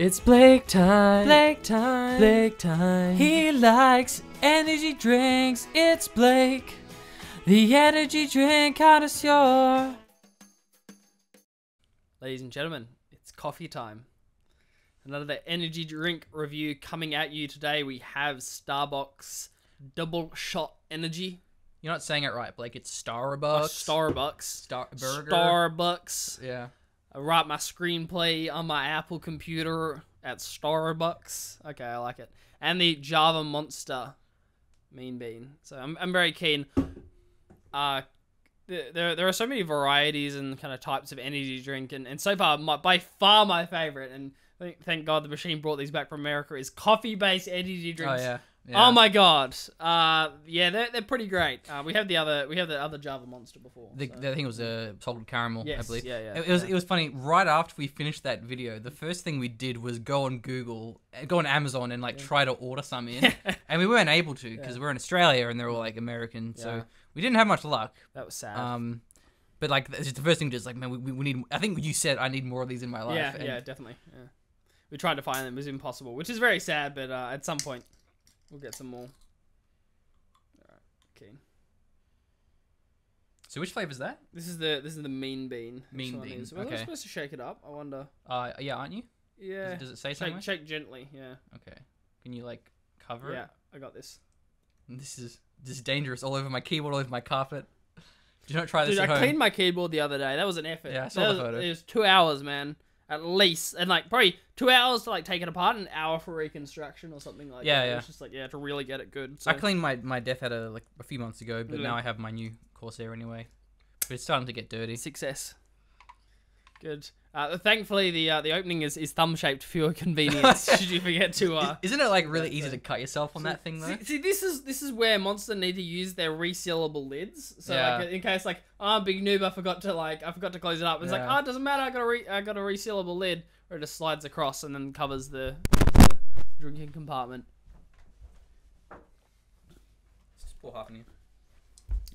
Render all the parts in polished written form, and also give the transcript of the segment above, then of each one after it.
It's Blake time. Blake time. Blake time. He likes energy drinks. It's Blake, the energy drink connoisseur. Ladies and gentlemen, it's coffee time. Another energy drink review coming at you today. We have Starbucks Double Shot Energy. You're not saying it right, Blake. It's Starbucks. Starbucks. Burger. Starbucks. Yeah. I write my screenplay on my Apple computer at Starbucks. Okay, I like it. And the Java Monster Mean Bean. So I'm very keen. There are so many varieties and kind of types of energy drink, and so far, by far my favorite, and thank God the machine brought these back from America, is coffee-based energy drinks. Oh yeah. Oh my God. Yeah, they're pretty great. We have the other Java Monster before. I think it was a salted caramel, yes, I believe. Yeah. It was funny. Right after we finished that video, the first thing we did was go on Amazon and try to order some in, and we weren't able to because we're in Australia and they're all American, so we didn't have much luck. That was sad. But it's the first thing, just man, we need. I think you said I need more of these in my life. Yeah, definitely. Yeah. We tried to find them, it was impossible, which is very sad. But at some point, we'll get some more. Alright, okay. So which flavor is that? This is the Mean Bean. Mean Bean. Well, okay. I'm supposed to shake it up. I wonder. Yeah, aren't you? Yeah. Does it say something? Shake gently. Yeah. Okay. Can you cover it? Yeah, I got this. And this is dangerous. All over my keyboard, all over my carpet. Do not try this Dude, at home. I cleaned my keyboard the other day. That was an effort. Yeah, I saw the photo. It was 2 hours, man. At least, and probably 2 hours to take it apart, an hour for reconstruction or something like that. Yeah. It's just to really get it good. So. I cleaned my Death Adder a few months ago, but now I have my new Corsair anyway. But it's starting to get dirty. Success. Good. Thankfully, the opening is thumb shaped for your convenience. Should you forget to? Isn't it really easy to cut yourself on that thing though? See, this is where Monster need to use their resealable lids. So in case big noob, I forgot to close it up. It's it doesn't matter. I got a resealable lid, or it just slides across and then covers the drinking compartment. Just pour half in here.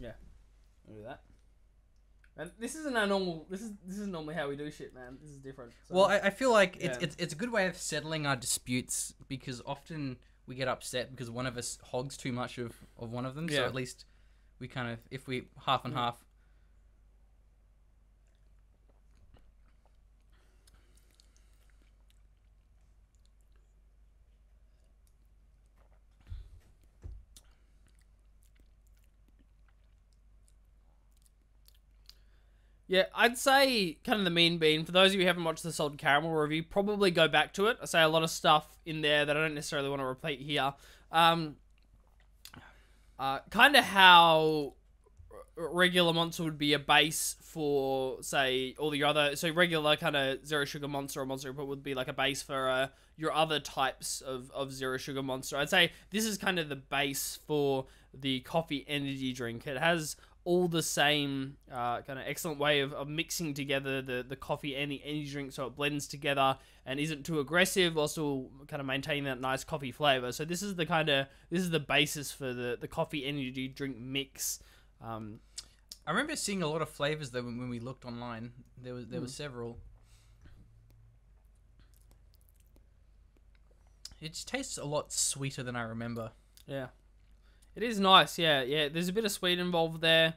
Yeah, I'll do that. And this isn't our normal. This is normally how we do shit, man. This is different. So. Well, I feel like it's a good way of settling our disputes, because often we get upset because one of us hogs too much of one of them. So at least we if we half and half. Yeah, I'd say kind of the Mean Bean. For those of you who haven't watched the Salted Caramel review, probably go back to it. I say a lot of stuff in there that I don't necessarily want to repeat here. Kind of how regular Monster would be a base for, say, all the other... So regular kind of Zero Sugar Monster or Monster would be a base for your other types of Zero Sugar Monster. I'd say this is kind of the base for the coffee energy drink. It has all the same kind of excellent way of mixing together the coffee and the energy drink, so it blends together and isn't too aggressive, while still kind of maintaining that nice coffee flavor. So this is the basis for the coffee energy drink mix. I remember seeing a lot of flavors though when we looked online. There were several. It just tastes a lot sweeter than I remember. Yeah. It is nice, yeah. There's a bit of sweet involved there.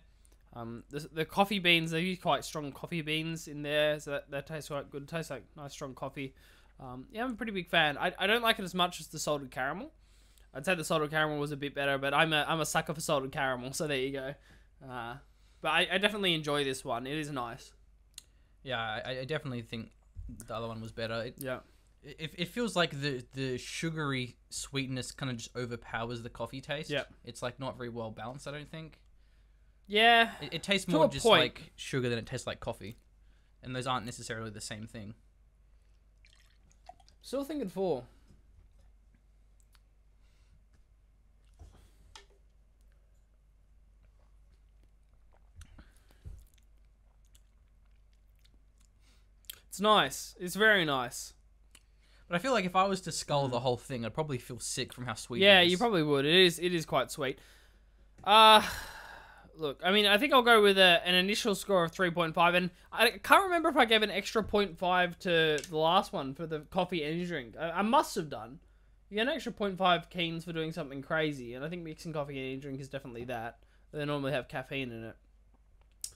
The coffee beans, they use quite strong coffee beans in there, so that tastes quite good. It tastes like nice strong coffee. Yeah, I'm a pretty big fan. I don't like it as much as the salted caramel. I'd say the salted caramel was a bit better, but I'm a sucker for salted caramel, so there you go. But I definitely enjoy this one. It is nice. Yeah, I definitely think the other one was better. Yeah. It feels like the sugary sweetness kind of just overpowers the coffee taste. Yeah. It's not very well balanced, I don't think. Yeah. It tastes more just like sugar than it tastes like coffee. And those aren't necessarily the same thing. Still thinking 4. It's nice. It's very nice. But I feel like if I was to scull the whole thing, I'd probably feel sick from how sweet it is. Yeah, you probably would. It is quite sweet. look, I mean, I think I'll go with an initial score of 3.5, and I can't remember if I gave an extra 0.5 to the last one for the coffee energy drink. I must have done. You get an extra 0.5 Keens for doing something crazy, and I think mixing coffee and energy drink is definitely that. They normally have caffeine in it.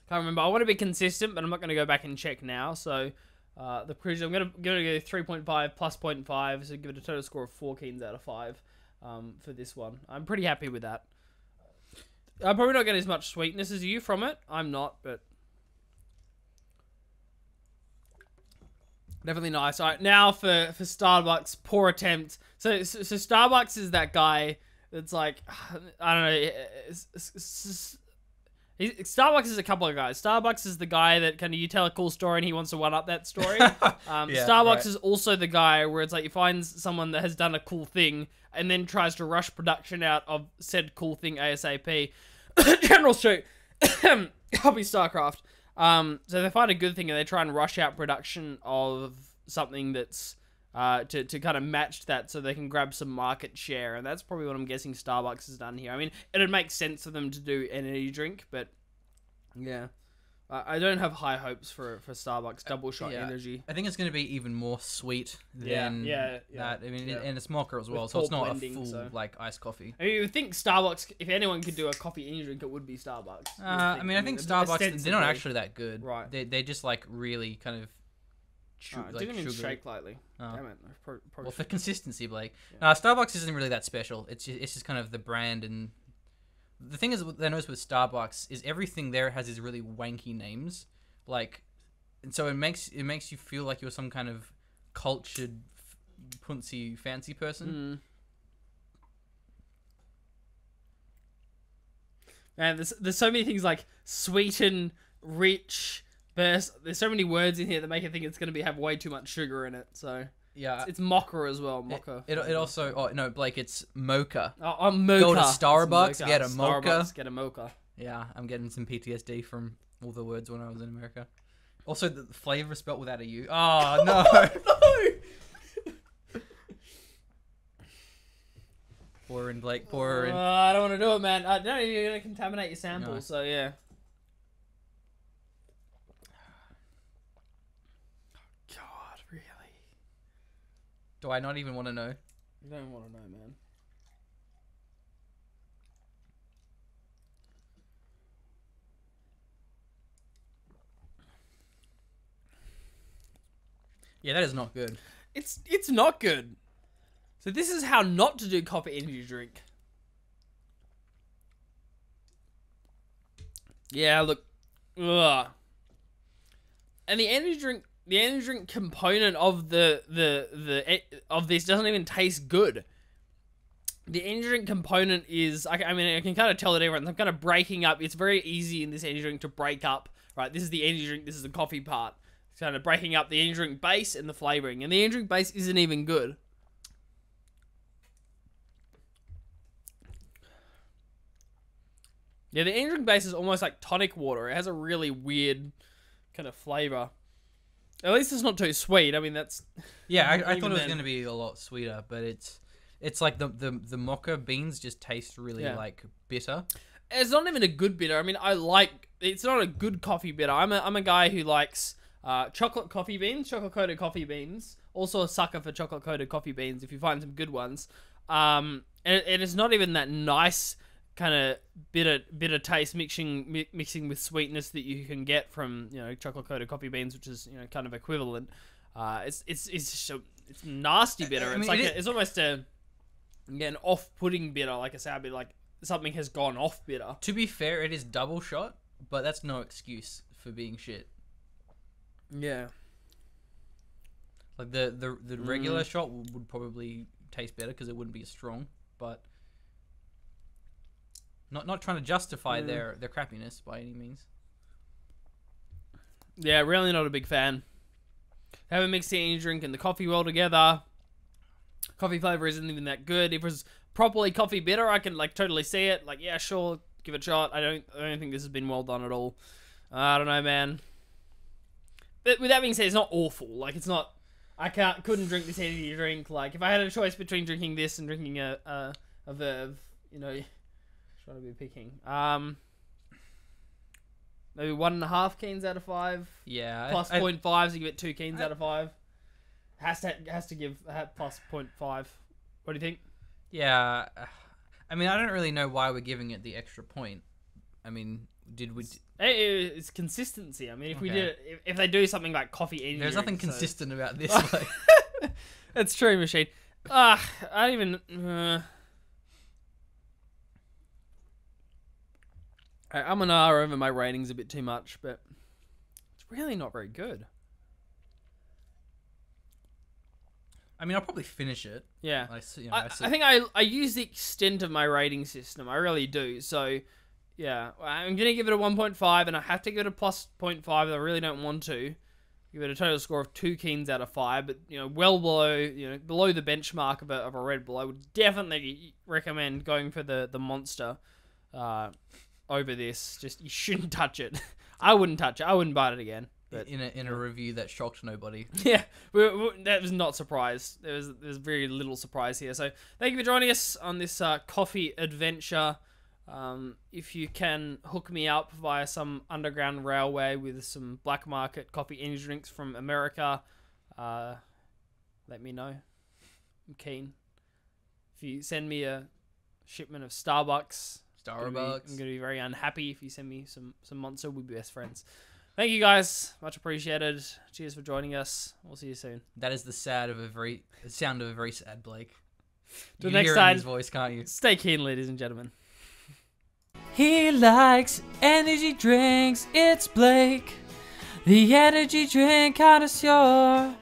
Can't remember. I want to be consistent, but I'm not going to go back and check now. So the cruise, I'm going to go 3.5 plus 0.5, so give it a total score of 4 Keens out of 5 for this one. I'm pretty happy with that. I'm probably not getting as much sweetness as you from it. I'm not, but definitely nice. All right, now for Starbucks, poor attempt. So Starbucks is that guy that's like, I don't know. Starbucks is a couple of guys. Starbucks is the guy that kind of, you tell a cool story and he wants to one up that story. Starbucks is also the guy where it's like you find someone that has done a cool thing and then tries to rush production out of said cool thing ASAP. General Street, copy StarCraft. So they find a good thing and they try and rush out production of something that's to kind of match that so they can grab some market share. And that's probably what I'm guessing Starbucks has done here. I mean, it'd make sense for them to do an energy drink, but yeah. I don't have high hopes for Starbucks double shot energy. I think it's going to be even more sweet than that. I mean, and it's mocha as well, so it's not blending, a full like iced coffee. I mean, you would think Starbucks, if anyone could do a coffee energy drink, it would be Starbucks. I think Starbucks, they're not actually that good. Right. They're just like really kind of didn't even shake lightly. Damn it. Well, for consistency, Blake. Yeah. No, Starbucks isn't really that special. It's just kind of the brand. And the thing is, what I noticed with Starbucks is everything there has these really wanky names, like, and so it makes you feel like you're some kind of cultured, puncy, fancy person. Man, there's so many things like sweeten, rich. There's so many words in here that make it think it's going to have way too much sugar in it. So yeah, it's mocha as well. Mocha. It also. Oh no, Blake, it's mocha. Oh, mocha. Go to Starbucks, get a mocha. Starbucks, get a mocha. Yeah, I'm getting some PTSD from all the words when I was in America. Also, the flavor spelled without a U. Oh no. No. Pour in, Blake. Pour in. I don't want to do it, man. No, you're going to contaminate your sample. No. So yeah. Do I not even want to know? You don't want to know, man. Yeah, that is not good. It's not good. So this is how not to do coffee energy drink. Yeah, look. Ugh. And the energy drink component of of this doesn't even taste good. The energy drink component is, I mean, I can kind of tell that everyone's kind of breaking up. It's very easy in this energy drink to break up, right? This is the energy drink, this is the coffee part. It's kind of breaking up the energy drink base and the flavoring. And the energy drink base isn't even good. Yeah, the energy drink base is almost like tonic water. It has a really weird kind of flavor. At least it's not too sweet. I mean, that's... Yeah, I thought it was going to be a lot sweeter, but it's like the mocha beans just taste really, like, bitter. It's not even a good bitter. I mean, it's not a good coffee bitter. I'm a guy who likes chocolate coated coffee beans. Also a sucker for chocolate coated coffee beans if you find some good ones. And it's not even that nice kind of bitter taste mixing with sweetness that you can get from, you know, chocolate coated coffee beans, which is, you know, kind of equivalent. It's nasty bitter. I mean, it's almost an off-putting bitter, like a sour bitter, like something has gone off bitter. To be fair, it is double shot, but that's no excuse for being shit. Yeah. Like the regular shot would probably taste better because it wouldn't be as strong, but not trying to justify their crappiness by any means. Yeah, really not a big fan. Haven't mixed the energy drink and the coffee well together. Coffee flavor isn't even that good. If it was properly coffee bitter, I can like totally see it. Like, yeah, sure, give it a shot. I don't think this has been well done at all. I don't know, man. But with that being said, it's not awful. Like, it's not. I couldn't drink this energy drink. Like, if I had a choice between drinking this and drinking a Verve, you know, trying to be picking. maybe 1.5 keens out of 5. Yeah. Plus 0.5, so you get 2 keens out of 5. Has to give plus 0.5. What do you think? Yeah. I mean, I don't really know why we're giving it the extra point. I mean, did we... It's consistency. I mean, if we did it, if they do something like coffee energy There's nothing consistent about this. Like... It's true, machine. I don't even... I'm an R over my ratings a bit too much, but it's really not very good. I mean, I'll probably finish it. Yeah. I think I use the extent of my rating system. I really do. So, yeah. I'm going to give it a 1.5, and I have to give it a plus 0.5. I really don't want to. Give it a total score of 2 keens out of 5, but, well below, below the benchmark of a Red Bull. I would definitely recommend going for the Monster over this. Just, you shouldn't touch it. I wouldn't touch it. I wouldn't buy it again. But, in a review that shocked nobody. Yeah, that was not surprised. There's very little surprise here. So thank you for joining us on this coffee adventure. If you can hook me up via some underground railway with some black market coffee energy drinks from America, let me know. I'm keen. If you send me a shipment of Starbucks, I'm going to be very unhappy. If you send me some Monster, we'll be best friends. Thank you guys, much appreciated. Cheers for joining us. We'll see you soon. That is the sound of a very sad Blake. Till next time, his voice, can't you? Stay keen, ladies and gentlemen. He likes energy drinks. It's Blake, the energy drink connoisseur.